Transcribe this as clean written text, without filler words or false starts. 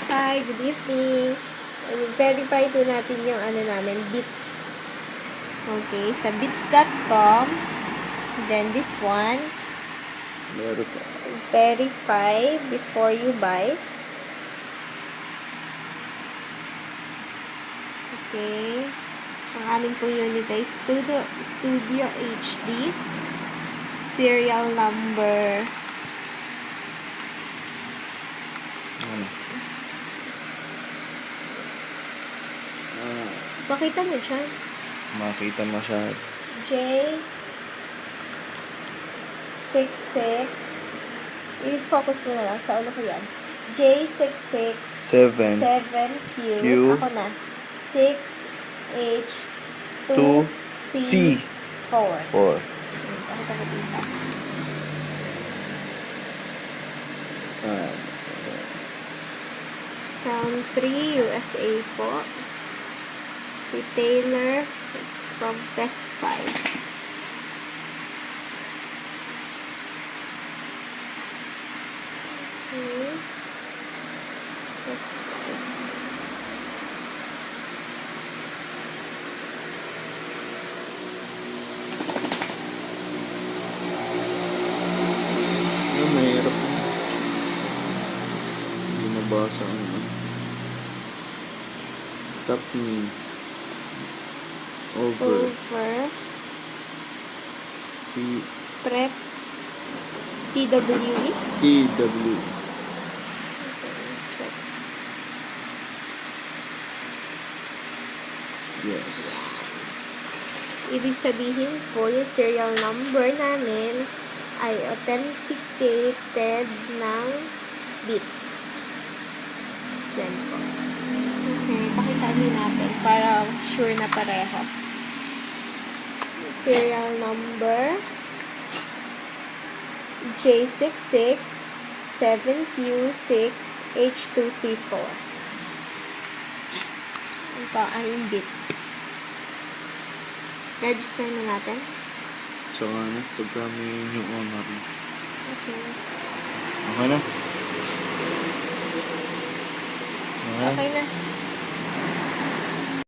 Hi, good evening. Verify po natin yung namin, bits. Okay, sa bits.com. Then this one. Verify before you buy. Okay. Ang aming po unit ay Studio HD. Serial number. Makita mo siya? Makita mo siya. J66. I-focus mo na lang. Sa ulo ko yan. J66 7 7Q. Q. Ako na. 6H 2C 4. 4. Pakita ko dito. From 3 USA po. Retailer. It's from Best Buy. Okay. Best Buy. Mahirap. Hindi mabasa ang top name. Over. Prep. TWE. TW. Yes. Ibig sabihin po, yung serial number namin ay authenticated ng bits. Yan po. Okay, pakita din natin para sure na pareho. Serial number J66 7Q6 H2C4. Ito ang bits. Register na natin. So, pagka may new owner. Okay. Okay na? Okay na.